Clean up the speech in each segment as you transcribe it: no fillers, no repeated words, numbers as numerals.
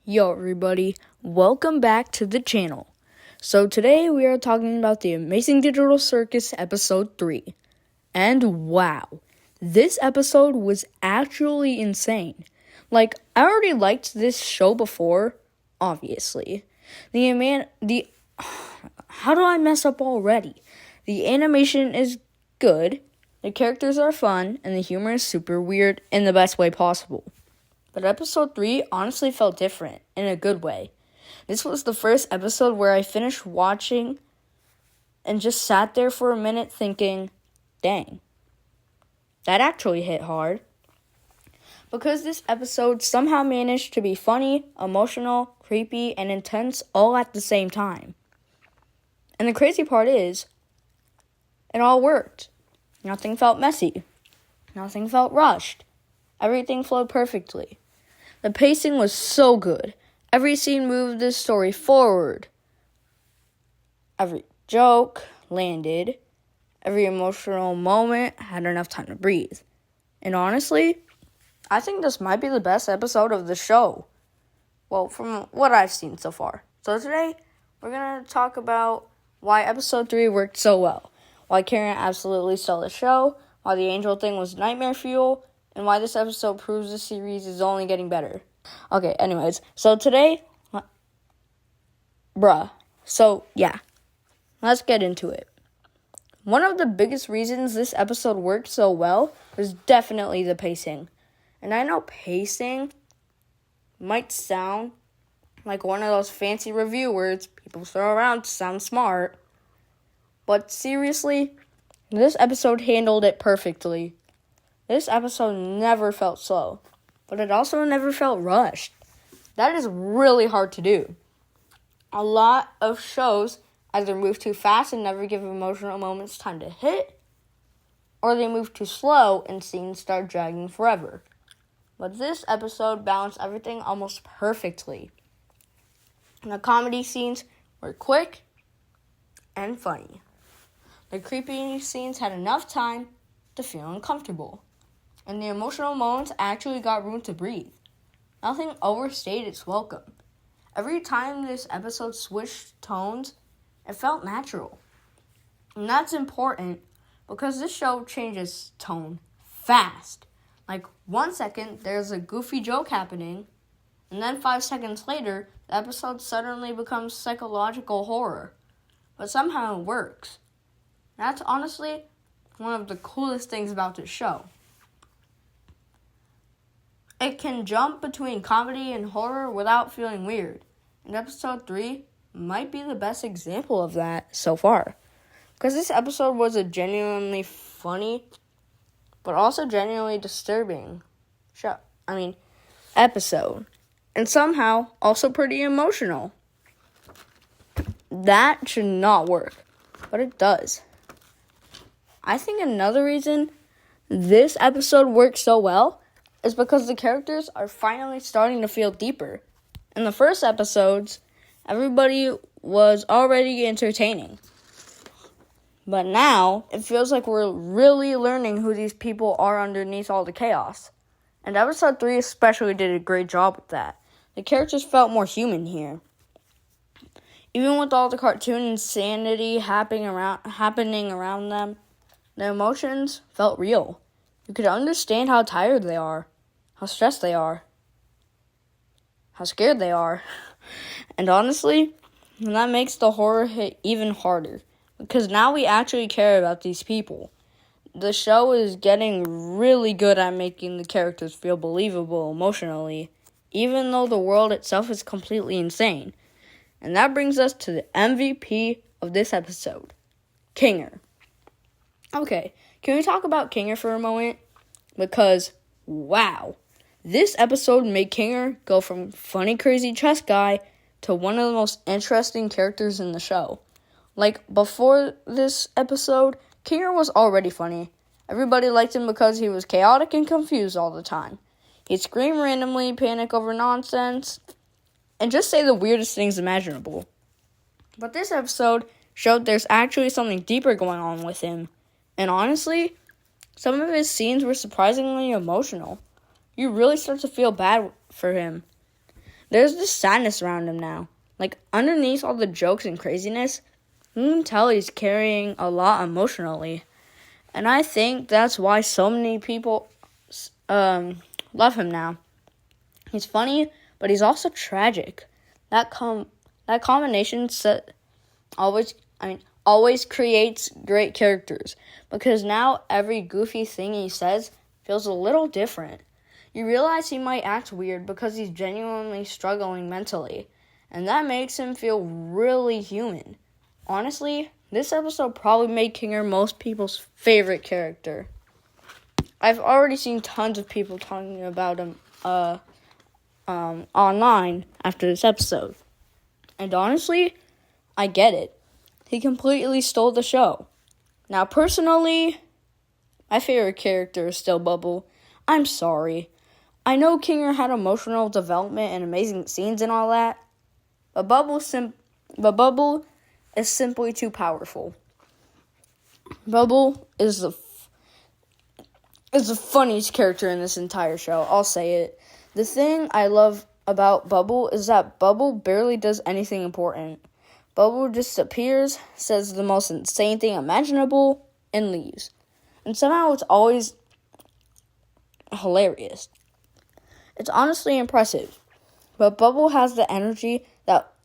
Yo everybody, welcome back to the channel. So today we are talking about the Amazing Digital Circus episode 3. And wow, this episode was actually insane. I already liked this show before, obviously. How do I mess up already? The animation is good, the characters are fun, and the humor is super weird in the best way possible. But episode 3 honestly felt different, in a good way. This was the first episode where I finished watching and just sat there for a minute thinking, dang, that actually hit hard. Because this episode somehow managed to be funny, emotional, creepy, and intense all at the same time. And the crazy part is, it all worked. Nothing felt messy. Nothing felt rushed. Everything flowed perfectly. The pacing was so good. Every scene moved the story forward. Every joke landed. Every emotional moment had enough time to breathe. And honestly, I think this might be the best episode of the show. Well, from what I've seen so far. So today, we're going to talk about why episode 3 worked so well. Why Karen absolutely stole the show. Why the angel thing was nightmare fuel. And why this episode proves the series is only getting better. Okay, anyways, so today, let's get into it. One of the biggest reasons this episode worked so well was definitely the pacing. And I know pacing might sound like one of those fancy review words people throw around to sound smart. But seriously, this episode handled it perfectly. This episode never felt slow, but it also never felt rushed. That is really hard to do. A lot of shows either move too fast and never give emotional moments time to hit, or they move too slow and scenes start dragging forever. But this episode balanced everything almost perfectly. And the comedy scenes were quick and funny. The creepy scenes had enough time to feel uncomfortable. And the emotional moments actually got room to breathe. Nothing overstayed its welcome. Every time this episode switched tones, it felt natural. And that's important because this show changes tone fast. 1 second, there's a goofy joke happening, and then 5 seconds later, the episode suddenly becomes psychological horror. But somehow it works. That's honestly one of the coolest things about this show. It can jump between comedy and horror without feeling weird. And episode 3 might be the best example of that so far. Because this episode was a genuinely funny, but also genuinely disturbing episode. And somehow also pretty emotional. That should not work, but it does. I think another reason this episode works so well is because the characters are finally starting to feel deeper. In the first episodes, everybody was already entertaining. But now, it feels like we're really learning who these people are underneath all the chaos. And episode 3 especially did a great job with that. The characters felt more human here. Even with all the cartoon insanity happening around them, the emotions felt real. You could understand how tired they are, how stressed they are, how scared they are. And honestly, that makes the horror hit even harder. Because now we actually care about these people. The show is getting really good at making the characters feel believable emotionally, even though the world itself is completely insane. And that brings us to the MVP of this episode, Kinger. Okay, can we talk about Kinger for a moment? Because, wow, this episode made Kinger go from funny, crazy chess guy to one of the most interesting characters in the show. Before this episode, Kinger was already funny. Everybody liked him because he was chaotic and confused all the time. He'd scream randomly, panic over nonsense, and just say the weirdest things imaginable. But this episode showed there's actually something deeper going on with him. And honestly, some of his scenes were surprisingly emotional. You really start to feel bad for him. There's this sadness around him now. Like, underneath all the jokes and craziness, you can tell he's carrying a lot emotionally. And I think that's why so many people love him now. He's funny, but he's also tragic. That combination always creates great characters, because now every goofy thing he says feels a little different. You realize he might act weird because he's genuinely struggling mentally, and that makes him feel really human. Honestly, this episode probably made Kinger most people's favorite character. I've already seen tons of people talking about him online after this episode. And honestly, I get it. He completely stole the show. Now, personally, my favorite character is still Bubble. I'm sorry. I know Kinger had emotional development and amazing scenes and all that, but Bubble is simply too powerful. Bubble is the funniest character in this entire show. I'll say it. The thing I love about Bubble is that Bubble barely does anything important. Bubble just appears, says the most insane thing imaginable, and leaves. And somehow it's always hilarious. It's honestly impressive. But Bubble has the energy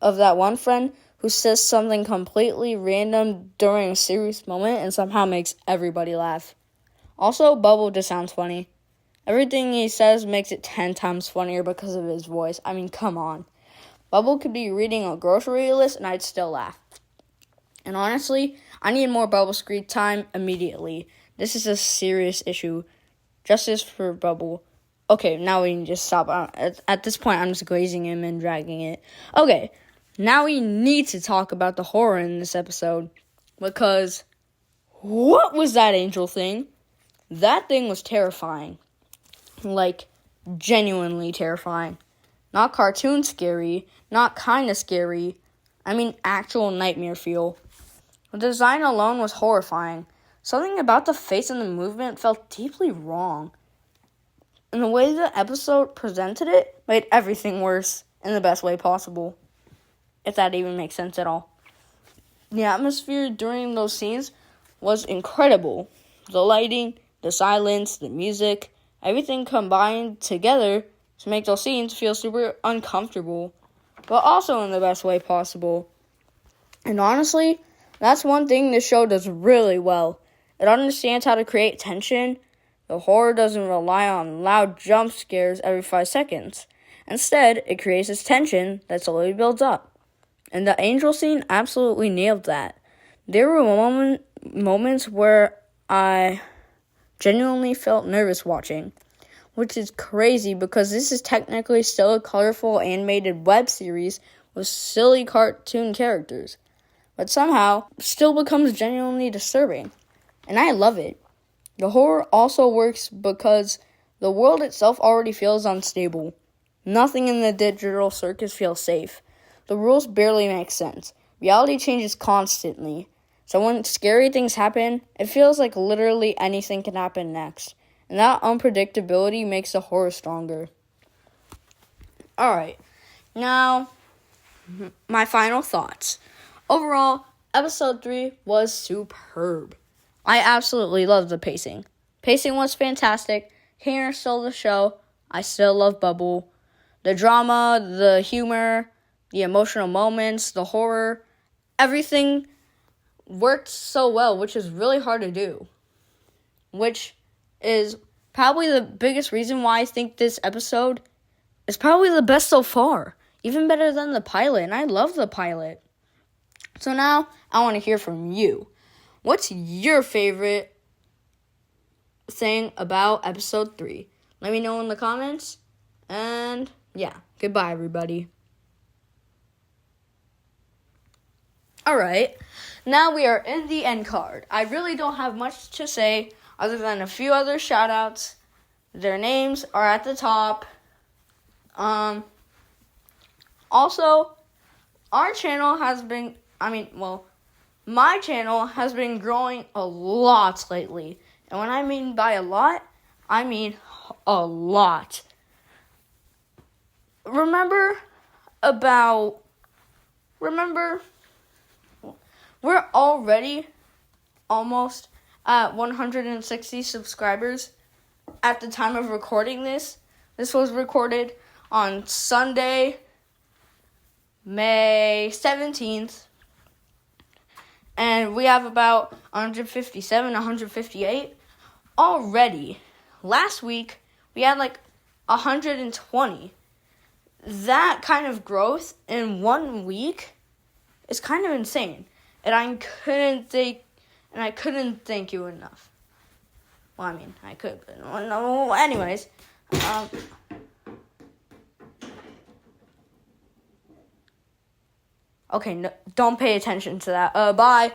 of that one friend who says something completely random during a serious moment and somehow makes everybody laugh. Also, Bubble just sounds funny. Everything he says makes it 10 times funnier because of his voice. I mean, come on. Bubble could be reading a grocery list and I'd still laugh. And honestly, I need more Bubble screen time immediately. This is a serious issue. Justice for Bubble. Okay, now we can just stop. At this point, I'm just glazing him and dragging it. Okay, now we need to talk about the horror in this episode. Because, what was that angel thing? That thing was terrifying. Like, genuinely terrifying. Not cartoon scary, not kind of scary. I mean, actual nightmare feel. The design alone was horrifying. Something about the face and the movement felt deeply wrong. And the way the episode presented it made everything worse in the best way possible. If that even makes sense at all. The atmosphere during those scenes was incredible. The lighting, the silence, the music, everything combined together to make those scenes feel super uncomfortable, but also in the best way possible. And honestly, that's one thing this show does really well. It understands how to create tension. The horror doesn't rely on loud jump scares every 5 seconds. Instead, it creates this tension that slowly builds up. And the angel scene absolutely nailed that. There were moments where I genuinely felt nervous watching, which is crazy because this is technically still a colorful animated web series with silly cartoon characters, but somehow still becomes genuinely disturbing, and I love it. The horror also works because the world itself already feels unstable. Nothing in the digital circus feels safe. The rules barely make sense. Reality changes constantly. So when scary things happen, it feels like literally anything can happen next. And that unpredictability makes the horror stronger. Alright, now, my final thoughts. Overall, episode 3 was superb. I absolutely loved the pacing. Pacing was fantastic. Kinger stole the show. I still love Bubble. The drama, the humor, the emotional moments, the horror, everything worked so well, which is really hard to do. Which is probably the biggest reason why I think this episode is probably the best so far. Even better than the pilot, and I love the pilot. So now, I want to hear from you. What's your favorite thing about episode 3? Let me know in the comments. And yeah, goodbye everybody. Alright, now we are in the end card. I really don't have much to say other than a few other shout-outs. Their names are at the top. Also, our channel has been, my channel has been growing a lot lately. And when I mean by a lot, I mean a lot. Remember about, remember, we're already almost at 160 subscribers at the time of recording this. This was recorded on Sunday, May 17th. And we have about 157, 158 already. Last week, we had like 120. That kind of growth in 1 week is kind of insane. And I couldn't thank you enough. Well, I mean, I could, but no. Anyways, okay, no, don't pay attention to that. Bye.